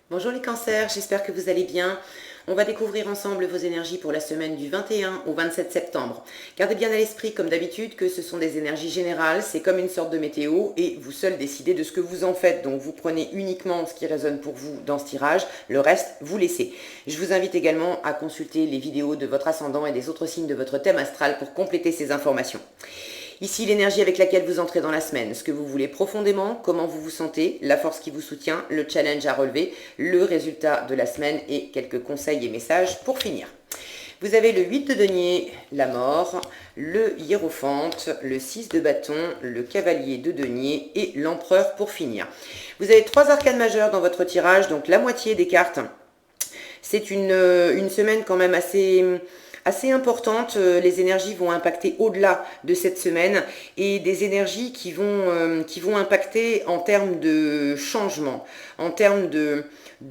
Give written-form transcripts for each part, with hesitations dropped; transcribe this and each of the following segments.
Bonjour les cancers, j'espère que vous allez bien. On va découvrir ensemble vos énergies pour la semaine du 21 au 27 septembre. Gardez bien à l'esprit, comme d'habitude, que ce sont des énergies générales, c'est comme une sorte de météo et vous seul décidez de ce que vous en faites. Donc vous prenez uniquement ce qui résonne pour vous dans ce tirage, le reste, vous laissez. Je vous invite également à consulter les vidéos de votre ascendant et des autres signes de votre thème astral pour compléter ces informations. Ici, l'énergie avec laquelle vous entrez dans la semaine, ce que vous voulez profondément, comment vous vous sentez, la force qui vous soutient, le challenge à relever, le résultat de la semaine et quelques conseils et messages pour finir. Vous avez le 8 de denier, la mort, le hiérophante, le 6 de bâton, le cavalier de denier et l'empereur pour finir. Vous avez 3 arcanes majeures dans votre tirage, donc la moitié des cartes. C'est une semaine quand même assez importante. Les énergies vont impacter au-delà de cette semaine et des énergies qui vont impacter en termes de changement, en termes de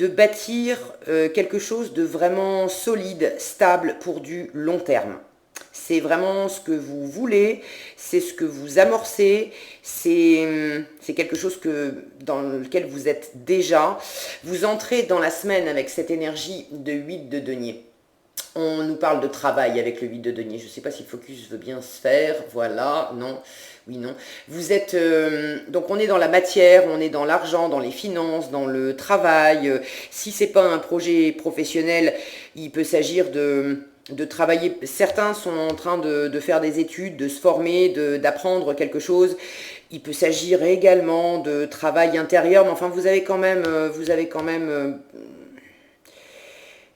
bâtir quelque chose de vraiment solide, stable pour du long terme. C'est vraiment ce que vous voulez, c'est ce que vous amorcez, c'est quelque chose dans lequel vous êtes déjà. Vous entrez dans la semaine avec cette énergie de 8 de denier. On nous parle de travail avec le 8 de denier. Je ne sais pas si le focus veut bien se faire. Voilà, non, oui, non. Vous êtes... donc on est dans la matière, on est dans l'argent, dans les finances, dans le travail. Si ce n'est pas un projet professionnel, il peut s'agir de travailler. Certains sont en train de faire des études, de se former, d'apprendre quelque chose. Il peut s'agir également de travail intérieur, mais enfin vous avez quand même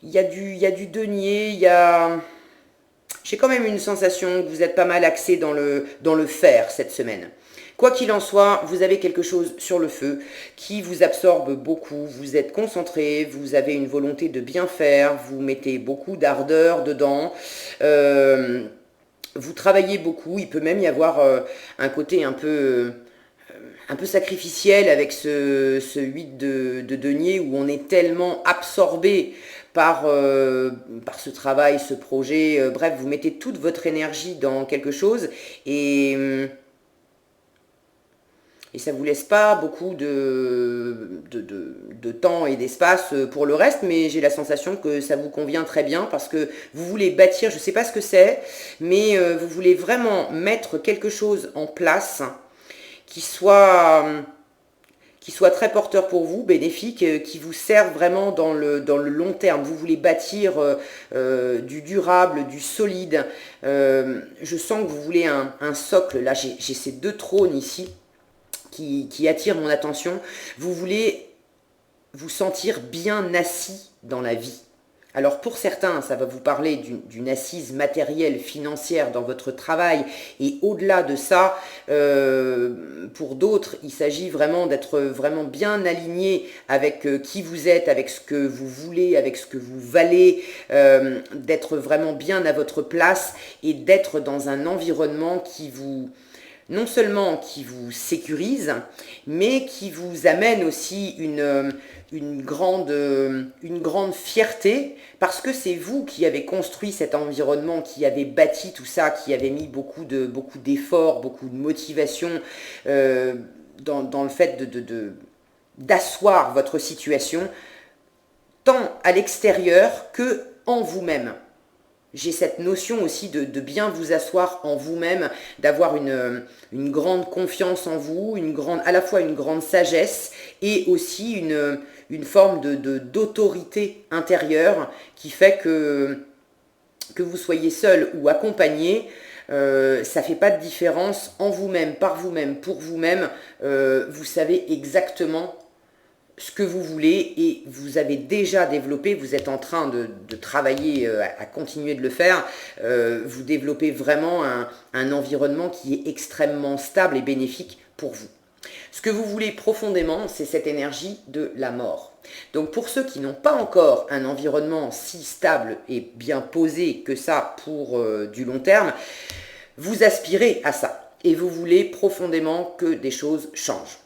il y a du denier, j'ai quand même une sensation que vous êtes pas mal axé dans le faire cette semaine. Quoi qu'il en soit, vous avez quelque chose sur le feu qui vous absorbe beaucoup, vous êtes concentré, vous avez une volonté de bien faire, vous mettez beaucoup d'ardeur dedans, vous travaillez beaucoup, il peut même y avoir un côté un peu sacrificiel avec ce 8 de denier où on est tellement absorbé par ce travail, ce projet. Bref, vous mettez toute votre énergie dans quelque chose et ça ne vous laisse pas beaucoup de temps et d'espace pour le reste, mais j'ai la sensation que ça vous convient très bien parce que vous voulez bâtir, je ne sais pas ce que c'est, mais vous voulez vraiment mettre quelque chose en place qui soit, qui soit très porteur pour vous, bénéfique, qui vous serve vraiment dans le long terme. Vous voulez bâtir du durable, du solide. Je sens que vous voulez un socle. Là, j'ai ces deux trônes ici qui attirent mon attention. Vous voulez vous sentir bien assis dans la vie. Alors pour certains, ça va vous parler d'une assise matérielle, financière dans votre travail, et au-delà de ça, pour d'autres, il s'agit vraiment d'être vraiment bien aligné avec qui vous êtes, avec ce que vous voulez, avec ce que vous valez, d'être vraiment bien à votre place et d'être dans un environnement qui vous, non seulement qui vous sécurise, mais qui vous amène aussi une grande fierté, parce que c'est vous qui avez construit cet environnement, qui avez bâti tout ça, qui avez mis beaucoup d'efforts, beaucoup de motivation dans le fait d'asseoir votre situation, tant à l'extérieur que en vous-même. J'ai cette notion aussi de bien vous asseoir en vous-même, d'avoir une grande confiance en vous, à la fois une grande sagesse et aussi une forme d'autorité intérieure qui fait que vous soyez seul ou accompagné, ça ne fait pas de différence en vous-même, par vous-même, pour vous-même. Vous savez exactement ce que vous voulez et vous avez déjà développé, vous êtes en train de travailler à continuer de le faire, vous développez vraiment un environnement qui est extrêmement stable et bénéfique pour vous. Ce que vous voulez profondément, c'est cette énergie de la mort. Donc pour ceux qui n'ont pas encore un environnement si stable et bien posé que ça pour du long terme, vous aspirez à ça et vous voulez profondément que des choses changent.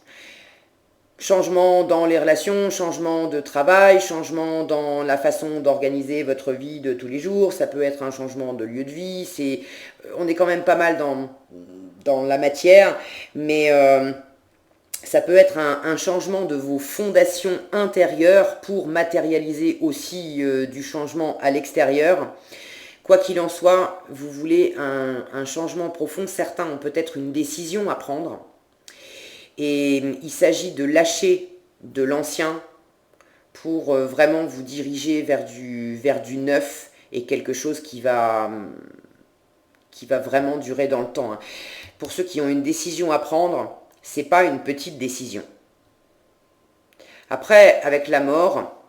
Changement dans les relations, changement de travail, changement dans la façon d'organiser votre vie de tous les jours, ça peut être un changement de lieu de vie, on est quand même pas mal dans la matière, mais Ça peut être un changement de vos fondations intérieures pour matérialiser aussi du changement à l'extérieur. Quoi qu'il en soit, vous voulez un changement profond. Certains ont peut-être une décision à prendre. Et il s'agit de lâcher de l'ancien pour vraiment vous diriger vers du neuf et quelque chose qui va vraiment durer dans le temps. Hein. Pour ceux qui ont une décision à prendre, c'est pas une petite décision. Après, avec la mort,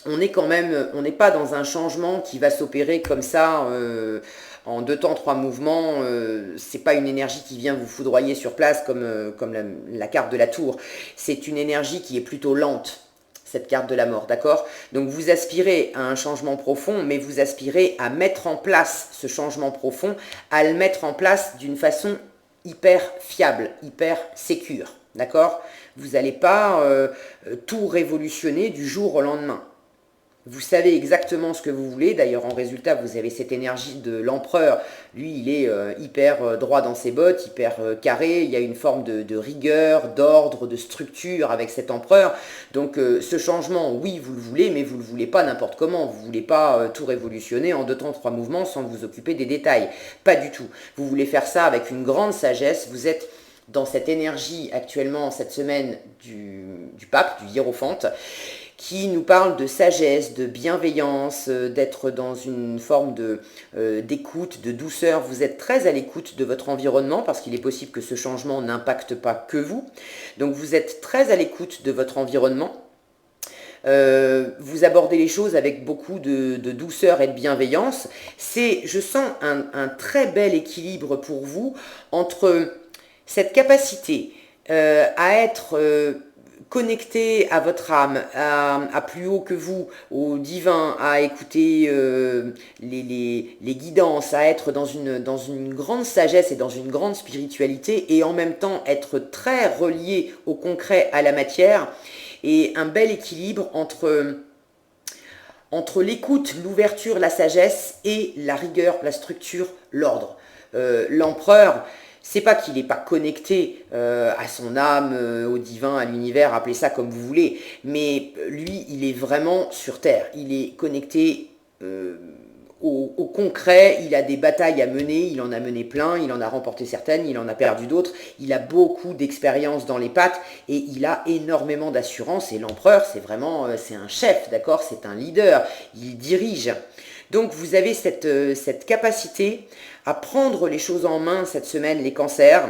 on n'est pas dans un changement qui va s'opérer comme ça en 2 temps, 3 mouvements. C'est pas une énergie qui vient vous foudroyer sur place comme la carte de la tour. C'est une énergie qui est plutôt lente, cette carte de la mort, d'accord? Donc vous aspirez à un changement profond, mais vous aspirez à mettre en place ce changement profond, à le mettre en place d'une façon hyper fiable, hyper sécure, d'accord? Vous n'allez pas tout révolutionner du jour au lendemain. Vous savez exactement ce que vous voulez. D'ailleurs, en résultat, vous avez cette énergie de l'empereur. Lui, il est hyper droit dans ses bottes, hyper carré. Il y a une forme de rigueur, d'ordre, de structure avec cet empereur. Donc, ce changement, oui, vous le voulez, mais vous ne le voulez pas n'importe comment. Vous ne voulez pas tout révolutionner en 2 temps, 3 mouvements sans vous occuper des détails. Pas du tout. Vous voulez faire ça avec une grande sagesse. Vous êtes dans cette énergie actuellement, cette semaine du pape, du hiérophante, qui nous parle de sagesse, de bienveillance, d'être dans une forme d'écoute, de douceur. Vous êtes très à l'écoute de votre environnement parce qu'il est possible que ce changement n'impacte pas que vous. Donc vous êtes très à l'écoute de votre environnement. Vous abordez les choses avec beaucoup de douceur et de bienveillance. Je sens un très bel équilibre pour vous entre cette capacité à être connecté à votre âme, à plus haut que vous, au divin, à écouter les guidances, à être dans une grande sagesse et dans une grande spiritualité, et en même temps être très relié au concret, à la matière, et un bel équilibre entre l'écoute, l'ouverture, la sagesse et la rigueur, la structure, l'ordre. L'empereur, c'est pas qu'il n'est pas connecté à son âme, au divin, à l'univers, appelez ça comme vous voulez, mais lui, il est vraiment sur Terre. Il est connecté au concret, il a des batailles à mener, il en a mené plein, il en a remporté certaines, il en a perdu d'autres, il a beaucoup d'expérience dans les pattes et il a énormément d'assurance. Et l'empereur, c'est un chef, d'accord, c'est un leader, il dirige. Donc vous avez cette capacité à prendre les choses en main cette semaine, les cancers,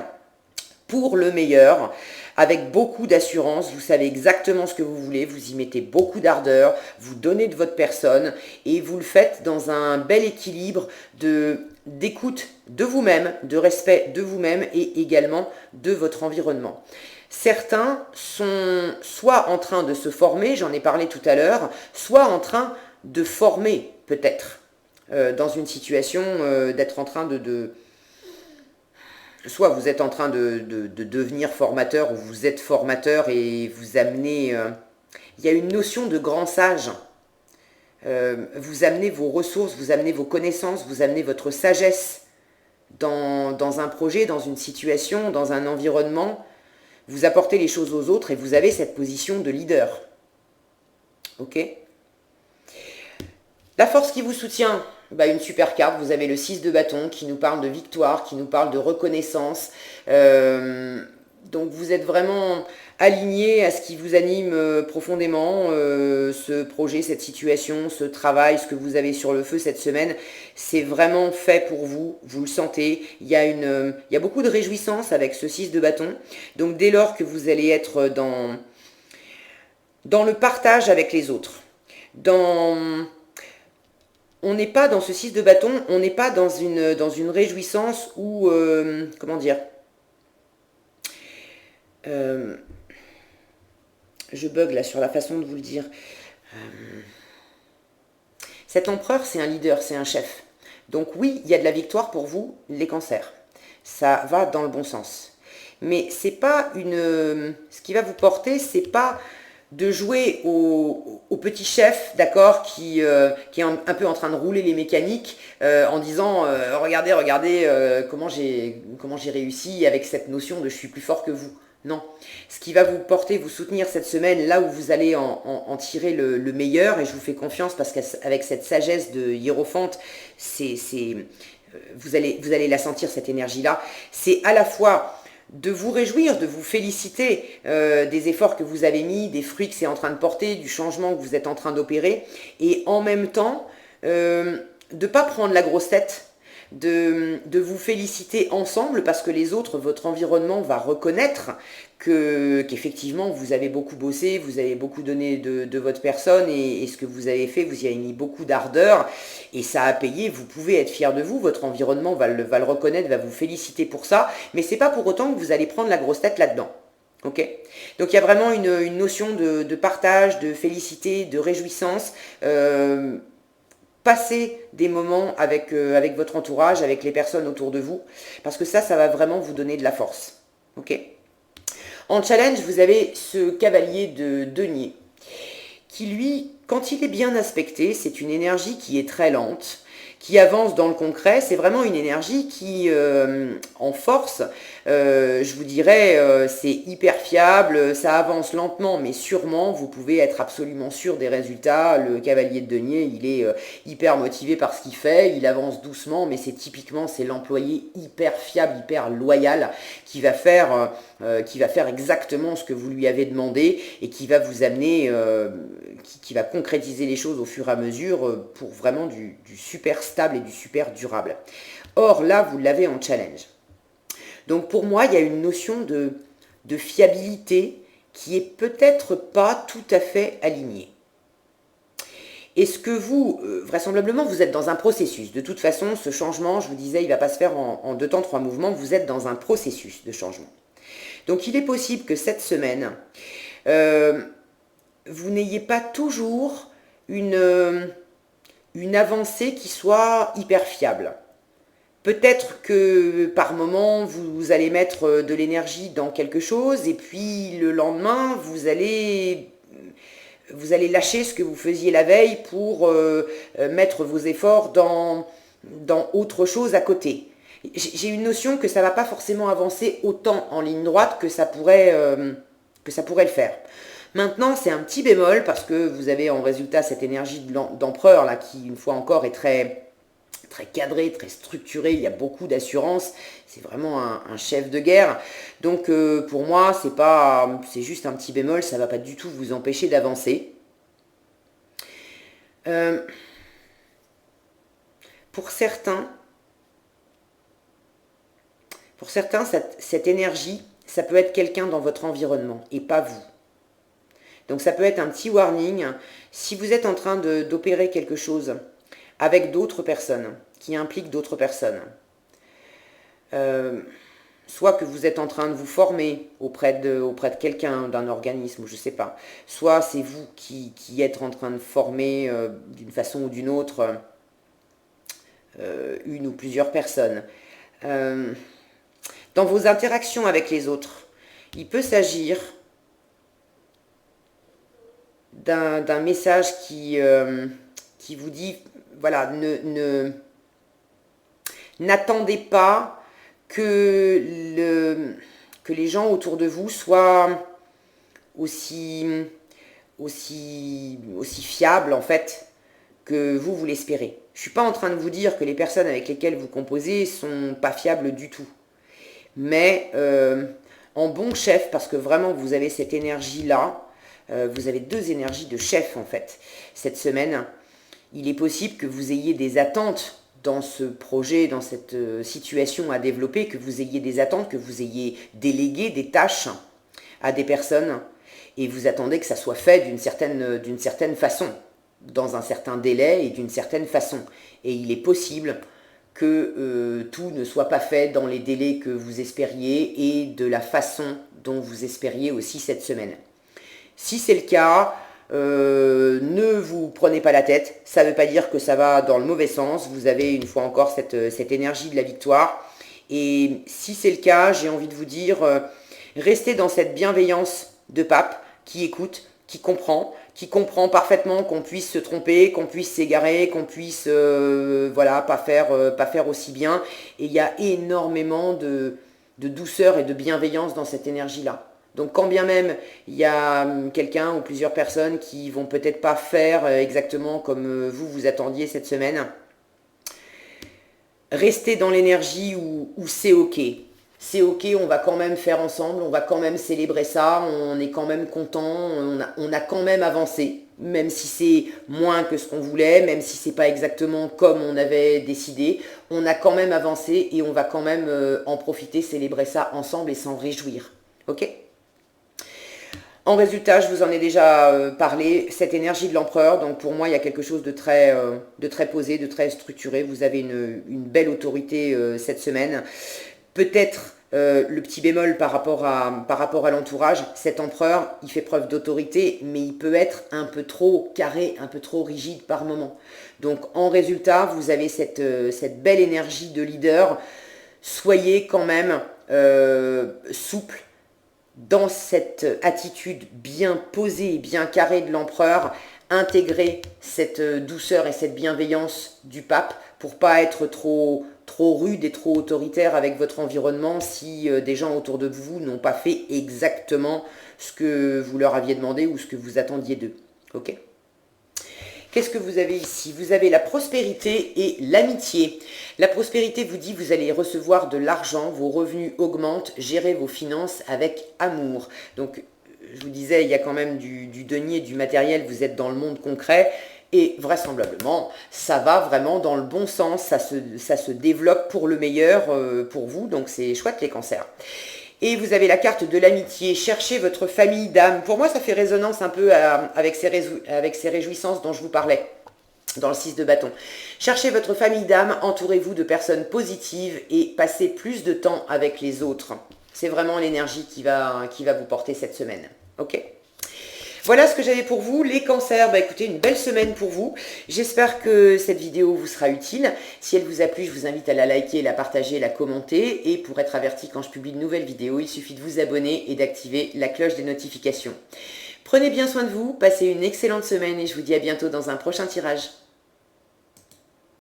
pour le meilleur, avec beaucoup d'assurance. Vous savez exactement ce que vous voulez, vous y mettez beaucoup d'ardeur, vous donnez de votre personne et vous le faites dans un bel équilibre d'écoute de vous-même, de respect de vous-même et également de votre environnement. Certains sont soit en train de se former, j'en ai parlé tout à l'heure, soit en train de former peut-être dans une situation d'être en train soit vous êtes en train de devenir formateur ou vous êtes formateur et vous amenez il y a une notion de grand sage. Vous amenez vos ressources, vous amenez vos connaissances, vous amenez votre sagesse dans un projet, dans une situation, dans un environnement. Vous apportez les choses aux autres et vous avez cette position de leader. Ok ? La force qui vous soutient, une super carte. Vous avez le 6 de bâton qui nous parle de victoire, qui nous parle de reconnaissance. Donc vous êtes vraiment aligné à ce qui vous anime profondément, ce projet, cette situation, ce travail, ce que vous avez sur le feu cette semaine. C'est vraiment fait pour vous, vous le sentez. Il y a beaucoup de réjouissance avec ce 6 de bâton. Donc dès lors que vous allez être dans le partage avec les autres, on n'est pas dans ce 6 de bâton, on n'est pas dans une réjouissance où, comment dire, je bug là sur la façon de vous le dire. Cet empereur, c'est un leader, c'est un chef. Donc oui, il y a de la victoire pour vous, les cancers. Ça va dans le bon sens. Mais c'est pas ce qui va vous porter, c'est pas de jouer au petit chef, d'accord, qui est un peu en train de rouler les mécaniques en disant regardez comment j'ai réussi avec cette notion de je suis plus fort que vous. Non. Ce qui va vous porter, vous soutenir cette semaine, là où vous allez en tirer le meilleur, et je vous fais confiance parce qu'avec cette sagesse de hiérophante, vous allez la sentir, cette énergie-là. C'est à la fois de vous réjouir, de vous féliciter des efforts que vous avez mis, des fruits que c'est en train de porter, du changement que vous êtes en train d'opérer, et en même temps, de ne pas prendre la grosse tête, de vous féliciter ensemble parce que les autres, votre environnement va reconnaître qu'effectivement vous avez beaucoup bossé, vous avez beaucoup donné de votre personne et ce que vous avez fait, vous y avez mis beaucoup d'ardeur et ça a payé, vous pouvez être fier de vous, votre environnement va le reconnaître, va vous féliciter pour ça, mais c'est pas pour autant que vous allez prendre la grosse tête là-dedans. Ok. Donc il y a vraiment une notion de partage, de félicité, de réjouissance. Passez des moments avec votre entourage, avec les personnes autour de vous, parce que ça va vraiment vous donner de la force. Ok. En challenge, vous avez ce cavalier de denier, qui lui, quand il est bien aspecté, c'est une énergie qui est très lente, qui avance dans le concret, c'est vraiment une énergie qui, en force, je vous dirais, c'est hyper fiable, ça avance lentement mais sûrement, vous pouvez être absolument sûr des résultats. Le cavalier de denier, il est hyper motivé par ce qu'il fait, il avance doucement, mais c'est l'employé hyper fiable, hyper loyal, qui va faire exactement ce que vous lui avez demandé et qui va vous amener, qui va concrétiser les choses au fur et à mesure pour vraiment du super stable et du super durable. Or là, vous l'avez en challenge. Donc pour moi, il y a une notion de fiabilité qui est peut-être pas tout à fait alignée. Est-ce que vous, vraisemblablement, vous êtes dans un processus. De toute façon, ce changement, je vous disais, il ne va pas se faire en 2 temps, 3 mouvements. Vous êtes dans un processus de changement. Donc il est possible que cette semaine, vous n'ayez pas toujours une avancée qui soit hyper fiable. Peut-être que par moment, vous allez mettre de l'énergie dans quelque chose et puis le lendemain, vous allez lâcher ce que vous faisiez la veille pour mettre vos efforts dans autre chose à côté. J'ai une notion que ça ne va pas forcément avancer autant en ligne droite que ça pourrait le faire. Maintenant, c'est un petit bémol parce que vous avez en résultat cette énergie d'empereur là qui, une fois encore, est très cadré, très structuré, il y a beaucoup d'assurance, c'est vraiment un chef de guerre. Donc pour moi, c'est juste un petit bémol, ça ne va pas du tout vous empêcher d'avancer. Pour certains, cette énergie, ça peut être quelqu'un dans votre environnement et pas vous. Donc ça peut être un petit warning. Si vous êtes en train d'opérer quelque chose avec d'autres personnes, qui impliquent d'autres personnes, soit que vous êtes en train de vous former auprès de quelqu'un, d'un organisme, ou je ne sais pas, soit c'est vous qui êtes en train de former d'une façon ou d'une autre une ou plusieurs personnes. Dans vos interactions avec les autres, il peut s'agir d'un message qui vous dit, voilà, n'attendez pas que les gens autour de vous soient aussi fiables, en fait, que vous l'espérez. Je ne suis pas en train de vous dire que les personnes avec lesquelles vous composez sont pas fiables du tout. Mais en bon chef, parce que vraiment vous avez cette énergie-là, vous avez 2 énergies de chef, en fait, cette semaine. Il est possible que vous ayez des attentes dans ce projet, dans cette situation à développer, que vous ayez des attentes, que vous ayez délégué des tâches à des personnes, et vous attendez que ça soit fait d'une certaine façon, dans un certain délai et d'une certaine façon. Et il est possible que tout ne soit pas fait dans les délais que vous espériez et de la façon dont vous espériez aussi cette semaine. Si c'est le cas, ne vous prenez pas la tête, ça ne veut pas dire que ça va dans le mauvais sens, vous avez une fois encore cette énergie de la victoire, et si c'est le cas, j'ai envie de vous dire, restez dans cette bienveillance de pape qui écoute, qui comprend parfaitement qu'on puisse se tromper, qu'on puisse s'égarer, qu'on puisse voilà, pas faire aussi bien, et il y a énormément de douceur et de bienveillance dans cette énergie-là. Donc quand bien même il y a quelqu'un ou plusieurs personnes qui vont peut-être pas faire exactement comme vous attendiez cette semaine, restez dans l'énergie où c'est ok. C'est ok, on va quand même faire ensemble, on va quand même célébrer ça, on est quand même content, on a quand même avancé, même si c'est moins que ce qu'on voulait, même si c'est pas exactement comme on avait décidé, on a quand même avancé et on va quand même en profiter, célébrer ça ensemble et s'en réjouir. Ok ? En résultat, je vous en ai déjà parlé, cette énergie de l'empereur, donc pour moi, il y a quelque chose de très posé, de très structuré. Vous avez une belle autorité cette semaine. Peut-être le petit bémol par rapport à l'entourage, cet empereur, il fait preuve d'autorité, mais il peut être un peu trop carré, un peu trop rigide par moment. Donc en résultat, vous avez cette belle énergie de leader. Soyez quand même souple dans cette attitude bien posée et bien carrée de l'empereur. Intégrer cette douceur et cette bienveillance du pape pour pas être trop rude et trop autoritaire avec votre environnement si des gens autour de vous n'ont pas fait exactement ce que vous leur aviez demandé ou ce que vous attendiez d'eux. Ok ? Qu'est-ce que vous avez ici? Vous avez la prospérité et l'amitié. La prospérité vous dit vous allez recevoir de l'argent, vos revenus augmentent, gérez vos finances avec amour. Donc, je vous disais, il y a quand même du denier, du matériel, vous êtes dans le monde concret. Et vraisemblablement, ça va vraiment dans le bon sens, ça se développe pour le meilleur pour vous, donc c'est chouette les cancers. Et vous avez la carte de l'amitié, cherchez votre famille d'âme. Pour moi, ça fait résonance un peu avec ces réjouissances dont je vous parlais dans le 6 de bâton. Cherchez votre famille d'âme, entourez-vous de personnes positives et passez plus de temps avec les autres. C'est vraiment l'énergie qui va vous porter cette semaine. Ok ? Voilà ce que j'avais pour vous, les cancers. Bah écoutez, une belle semaine pour vous. J'espère que cette vidéo vous sera utile. Si elle vous a plu, je vous invite à la liker, la partager, la commenter. Et pour être averti quand je publie de nouvelles vidéos, il suffit de vous abonner et d'activer la cloche des notifications. Prenez bien soin de vous, passez une excellente semaine et je vous dis à bientôt dans un prochain tirage.